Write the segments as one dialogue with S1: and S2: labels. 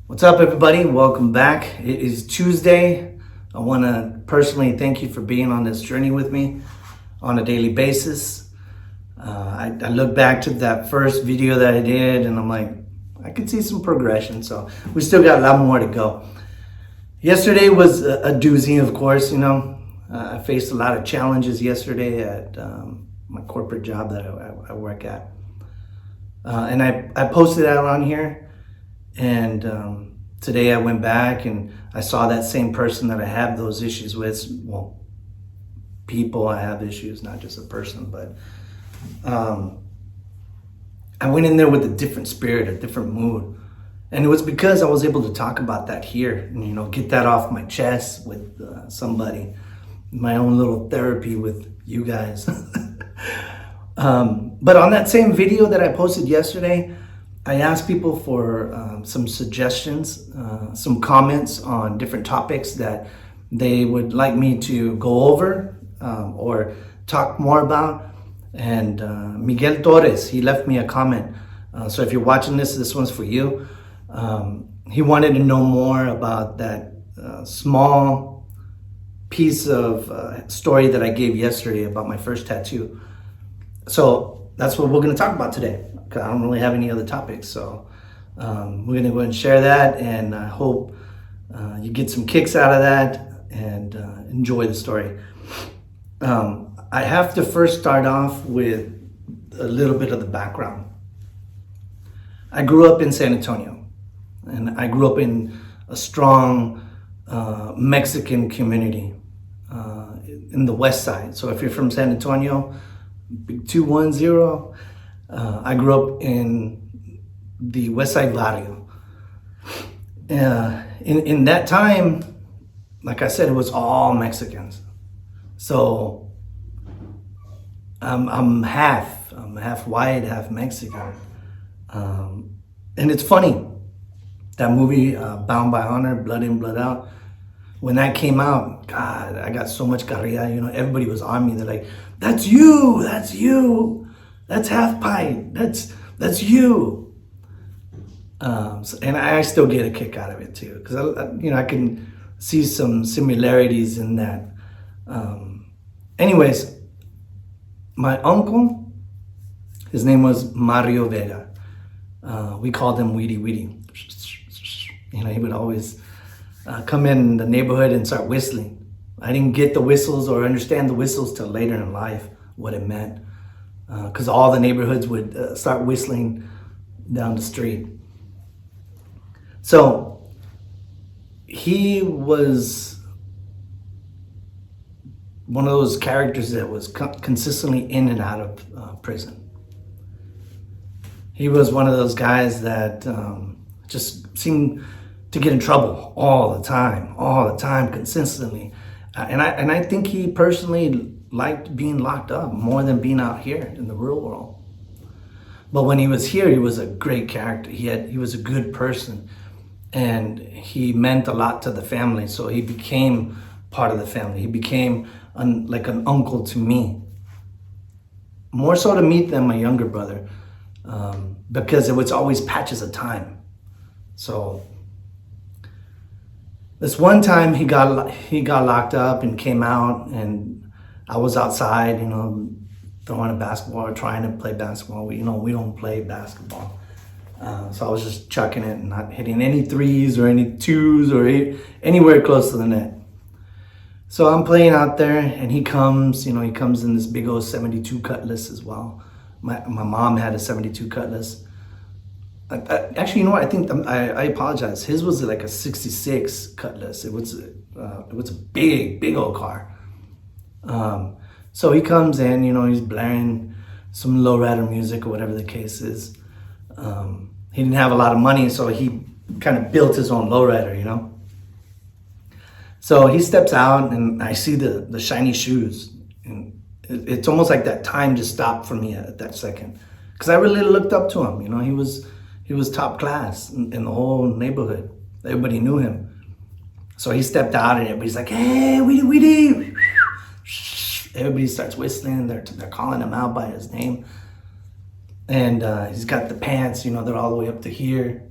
S1: What's up, everybody? Welcome back. It is Tuesday. I want to personally thank you for being on this journey with me on a daily basis. I look back to that first video that I did and I'm like, I could see some progression. So we still got a lot more to go. Yesterday was a doozy, of course. I faced a lot of challenges yesterday at my corporate job that I work at. And I posted that on here. And today I went back and I saw that same person that I have those issues with. Well, people I have issues, not just a person, but I went in there with a different spirit, a different mood. And it was because I was able to talk about that here and, get that off my chest with somebody, my own little therapy with you guys. But on that same video that I posted yesterday, I asked people for some suggestions, some comments on different topics that they would like me to go over or talk more about. And Miguel Torres, he left me a comment. So if you're watching this one's for you. He wanted to know more about that small piece of story that I gave yesterday about my first tattoo. So that's what we're going to talk about today. I don't really have any other topics, so we're going to go and share that, and I hope you get some kicks out of that and enjoy the story. I have to first start off with a little bit of the background. I grew up in San Antonio, and I grew up in a strong Mexican community in the west side. So if you're from San Antonio, big 210, I grew up in the West Side Barrio. In that time, like I said, it was all Mexicans. So I'm half white, half Mexican. And it's funny, that movie, Bound by Honor, Blood In, Blood Out, when that came out, God, I got so much carrilla, everybody was on me. They're like, that's you, that's half pint, that's you. And I still get a kick out of it too, because I can see some similarities in that. Anyways, my uncle, his name was Mario Vega. We called him Weedy Weedy. He would always come in the neighborhood and start whistling. I didn't get the whistles or understand the whistles till later in life, what it meant. Because all the neighborhoods would start whistling down the street. So he was one of those characters that was consistently in and out of prison. He was one of those guys that just seemed to get in trouble all the time, consistently. And I think he personally liked being locked up more than being out here in the real world. But when he was here, he was a great character. He was a good person, and he meant a lot to the family. So he became part of the family. He became like an uncle to me, more so to me than my younger brother, because it was always patches of time. So this one time he got locked up and came out, and I was outside, throwing a basketball or trying to play basketball. We don't play basketball. So I was just chucking it and not hitting any threes or any twos or anywhere close to the net. So I'm playing out there, and he comes in this big old 72 Cutlass as well. My mom had a 72 Cutlass. Actually, I think I apologize. His was like a 66 Cutlass. It was a big old car. So he comes in, he's blaring some lowrider music or whatever the case is. He didn't have a lot of money, so he kind of built his own lowrider, So he steps out, and I see the shiny shoes. And it's almost like that time just stopped for me at that second, because I really looked up to him. He was top class in the whole neighborhood. Everybody knew him. So he stepped out, and everybody's like, "Hey, Weedy Weedy!" Everybody starts whistling. They're calling him out by his name. And he's got the pants, they're all the way up to here.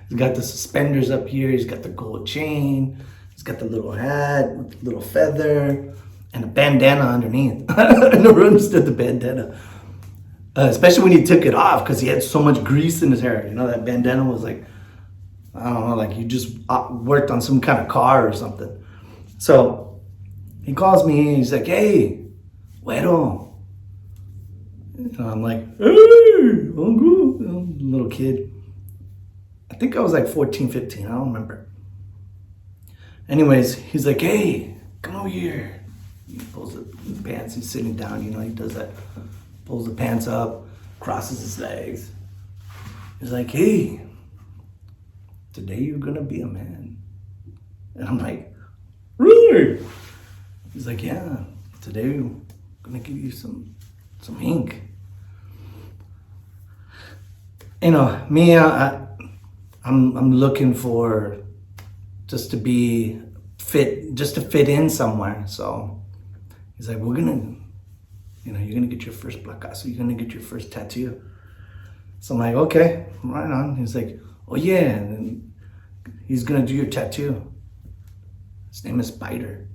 S1: He's got the suspenders up here. He's got the gold chain. He's got the little hat with the little feather and a bandana underneath. I never understood the bandana. Especially when he took it off because he had so much grease in his hair. You know, that bandana was like, I don't know, like you just worked on some kind of car or something. So he calls me and he's like, hey, güero. I'm like, hey, uncle. Little kid. I think I was like 14, 15. I don't remember. Anyways, he's like, hey, come over here. He pulls the pants. He's sitting down. You know, he does that. Pulls the pants up, crosses his legs. He's like, hey, today you're gonna be a man. And I'm like, really? He's like, yeah, today I'm gonna give you some ink. You know, me, I'm looking for just to be fit, just to fit in somewhere. So he's like, you're gonna get your first placazo, you're gonna get your first tattoo. So I'm like, okay, right on. He's like, oh yeah, and he's gonna do your tattoo. His name is Spider.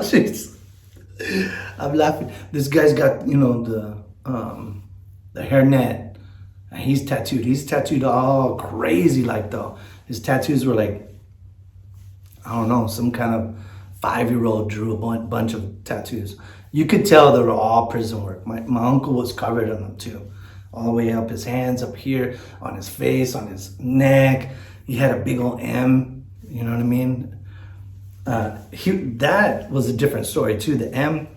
S1: Jeez. I'm laughing. This guy's got, you know, the hairnet. And he's tattooed. He's tattooed all crazy like though. His tattoos were like, I don't know, some kind of 5-year-old drew a bunch of tattoos. You could tell they were all prison work. My uncle was covered in them too. All the way up his hands, up here, on his face, on his neck. He had a big old M, you know what I mean? That was a different story too. The M,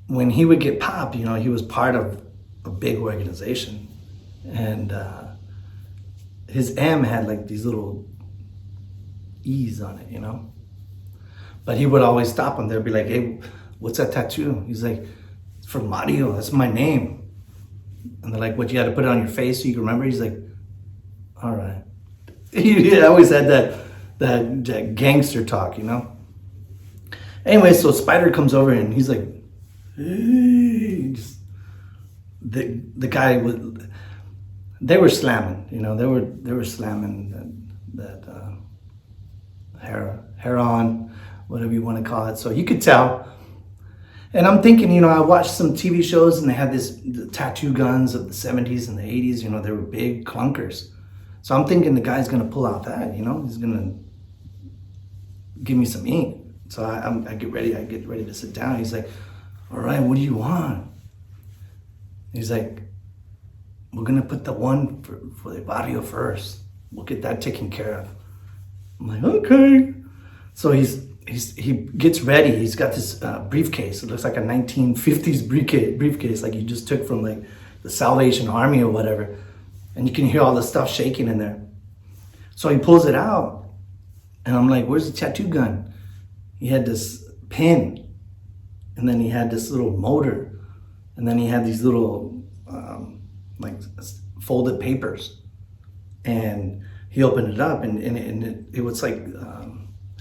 S1: when he would get popped, you know, he was part of a big organization. And his M had like these little E's on it, you know? But he would always stop him. They'd be like, hey, what's that tattoo? He's like, it's for Mario, that's my name. And they're like, what, you had to put it on your face so you can remember? He's like, all right. He always had that gangster talk, you know? Anyway, so Spider comes over and he's like, hey, just, the guy would, they were slamming, you know, they were slamming that heron, whatever you want to call it. So you could tell. And I'm thinking, you know, I watched some TV shows and they had the tattoo guns of the 70s and the 80s, you know, they were big clunkers. So I'm thinking the guy's going to pull out that, you know, he's going to give me some ink. So I get ready to sit down. He's like, all right, what do you want? He's like, we're going to put the one for the barrio first. We'll get that taken care of. I'm like, okay. So he gets ready. He's got this briefcase. It looks like a 1950s briefcase, like you just took from like the Salvation Army or whatever. And you can hear all the stuff shaking in there. So he pulls it out. And I'm like, where's the tattoo gun? He had this pin. And then he had this little motor. And then he had these little like folded papers. And he opened it up and it was like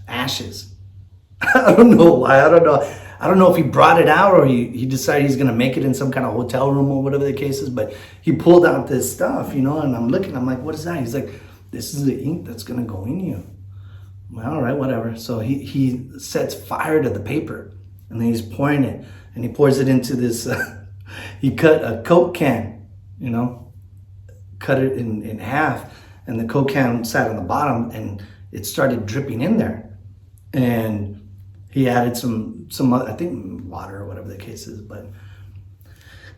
S1: ashes. I don't know why. I don't know if he brought it out or he decided he's gonna make it in some kind of hotel room or whatever the case is, but he pulled out this stuff, you know, and I'm like, what is that? He's like, this is the ink that's gonna go in you. I'm like, all right, whatever. So he sets fire to the paper and then he's pouring it and he pours it into this, he cut a Coke can, you know, cut it in half and the Coke can sat on the bottom and it started dripping in there. And he added some other, I think water or whatever the case is, but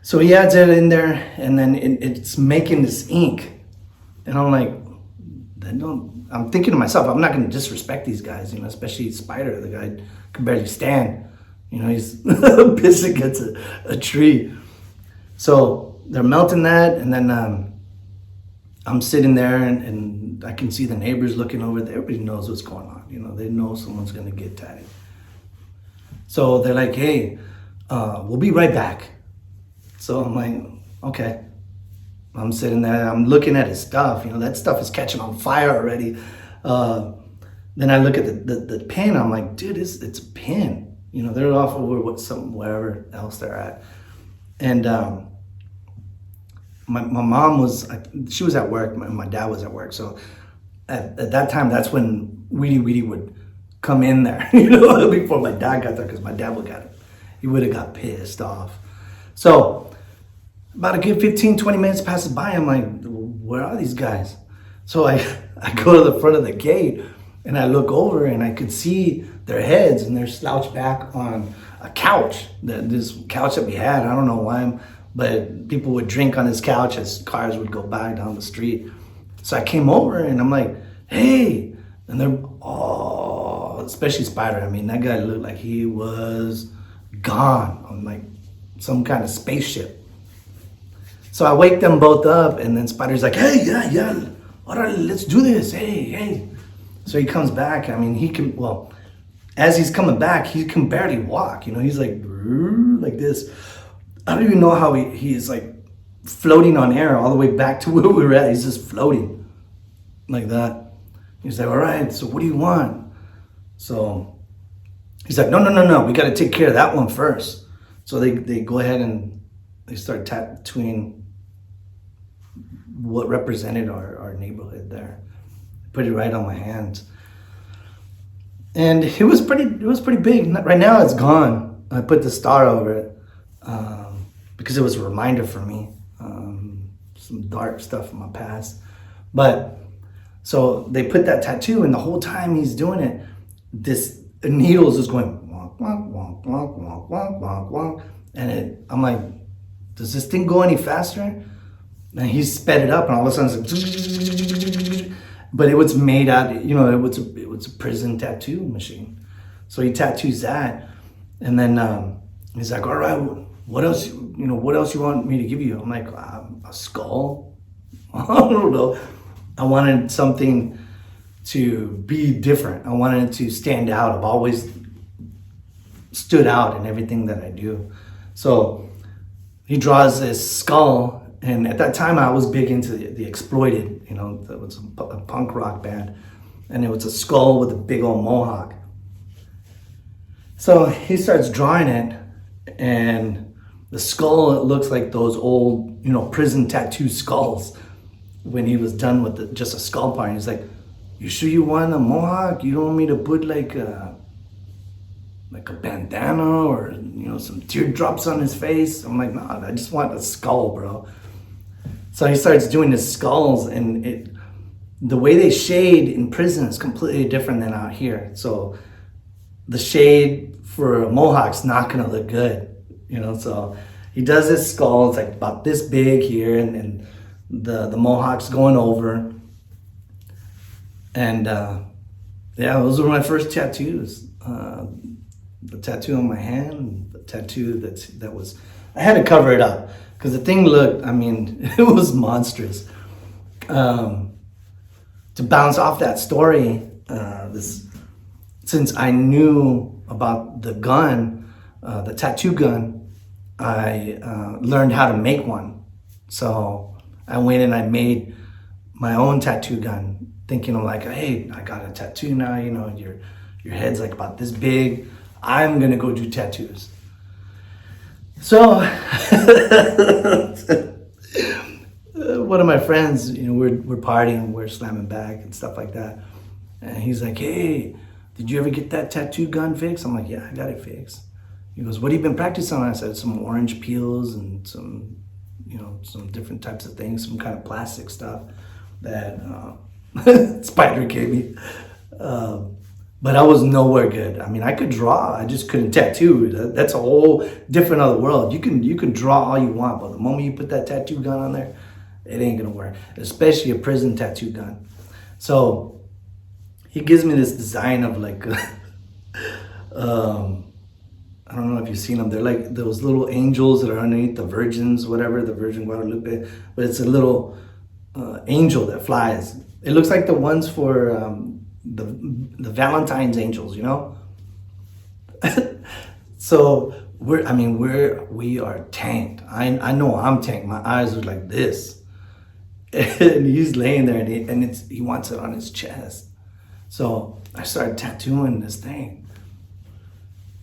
S1: so he adds it in there and then it's making this ink. And I'm like, I'm thinking to myself, I'm not going to disrespect these guys, you know, especially Spider, the guy can barely stand, you know, he's pissing against a tree. So they're melting that and then I'm sitting there and I can see the neighbors looking over there. Everybody knows what's going on, you know, they know someone's going to get tatted. So they're like, hey, we'll be right back. So I'm like, okay. I'm sitting there, I'm looking at his stuff, you know, that stuff is catching on fire already. Then I look at the pin, I'm like, dude, it's a pin. You know, they're off over wherever else they're at. And my mom was, she was at work, my dad was at work. So at that time, that's when Weedy would come in there, before my dad got there, because my dad he would have got pissed off. So about a good 15, 20 minutes passes by. I'm like, where are these guys? So I go to the front of the gate and I look over and I could see their heads, and they're slouched back on a couch, this couch that we had. I don't know why, but people would drink on this couch as cars would go by down the street. So I came over and I'm like, hey, and they're, especially Spider. I mean, that guy looked like he was gone on like some kind of spaceship. So I wake them both up, and then Spider's like, hey, yeah, all right, let's do this, hey. So he comes back. I mean, as he's coming back, he can barely walk, he's like this. I don't even know how he's like floating on air all the way back to where we were at. He's just floating like that. He's like, all right, so what do you want? So he's like, no, we got to take care of that one first. So they go ahead and they start tattooing what represented our neighborhood there. Put it right on my hands. And it was pretty big. Right now it's gone. I put the star over it because it was a reminder for me. Some dark stuff from my past. But so they put that tattoo, and the whole time he's doing it, this needle's just going wonk, wonk, wonk, wonk, wonk, wonk, wonk, wonk. And I'm like, does this thing go any faster? And he sped it up, and all of a sudden it's like, but it was made out, it was a prison tattoo machine. So he tattoos that, and then he's like, all right, what else you want me to give you? I'm like, a skull? I don't know. I wanted something to be different. I wanted it to stand out. I've always stood out in everything that I do. So he draws this skull. And at that time, I was big into the Exploited, that was a punk rock band. And it was a skull with a big old mohawk. So he starts drawing it, and the skull, it looks like those old, prison tattoo skulls when he was done with just a skull part. He's like, you sure you want a mohawk? You don't want me to put like a bandana or, some teardrops on his face? I'm like, nah, I just want a skull, bro. So he starts doing his skulls, and the way they shade in prison is completely different than out here. So the shade for a mohawk's not gonna look good, So he does his skull. It's like about this big here, and the mohawk's going over. And those were my first tattoos. The tattoo on my hand, the tattoo that was, I had to cover it up. Because the thing looked, it was monstrous. To bounce off that story, since I knew about the gun, the tattoo gun, I learned how to make one. So I went and I made my own tattoo gun, thinking I'm like, hey, I got a tattoo now, your head's like about this big. I'm gonna go do tattoos. So one of my friends, we're partying, we're slamming back and stuff like that. And he's like, hey, did you ever get that tattoo gun fixed? I'm like, yeah, I got it fixed. He goes, what have you been practicing on? I said, some orange peels and some different types of things, some kind of plastic stuff that Spider gave me. But I was nowhere good. I could draw, I just couldn't tattoo. That's a whole different other world. You can draw all you want, but the moment you put that tattoo gun on there, it ain't gonna work. Especially a prison tattoo gun. So he gives me this design of like, I don't know if you've seen them. They're like those little angels that are underneath the virgins, whatever, the Virgin Guadalupe. But it's a little angel that flies. It looks like the ones for the Valentine's angels, So we are tanked. I know I'm tanked. My eyes are like this, and he's laying there, and he wants it on his chest. So I started tattooing this thing.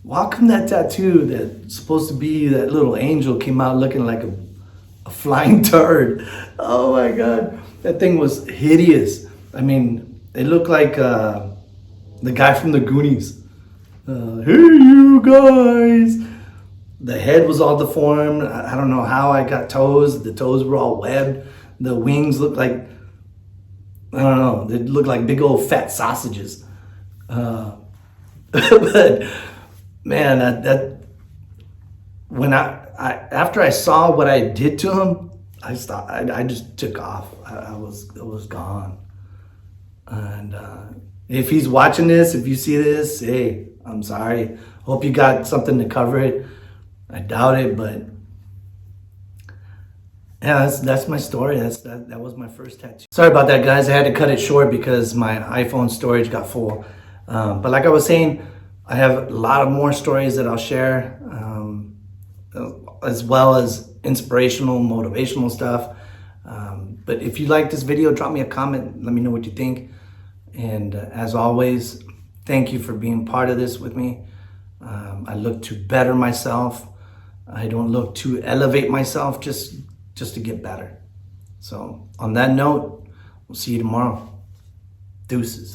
S1: Well, how come that tattoo that's supposed to be that little angel came out looking like a flying turd. Oh my God, that thing was hideous. I mean, it looked like the guy from the Goonies. Hey, you guys. The head was all deformed. I don't know how I got toes. The toes were all webbed. The wings looked like, I don't know, they looked like big old fat sausages. But man, that when after I saw what I did to him, I stopped. I just took off. I was gone. And if he's watching this, if you see this, hey, I'm sorry. Hope you got something to cover it. I doubt it, but yeah, that's my story. That was my first tattoo. Sorry about that, guys. I had to cut it short because my iPhone storage got full. But like I was saying, I have a lot of more stories that I'll share, as well as inspirational, motivational stuff. But if you like this video, drop me a comment. Let me know what you think. And as always, thank you for being part of this with me. I look to better myself. I don't look to elevate myself, just to get better. So on that note, we'll see you tomorrow. Deuces.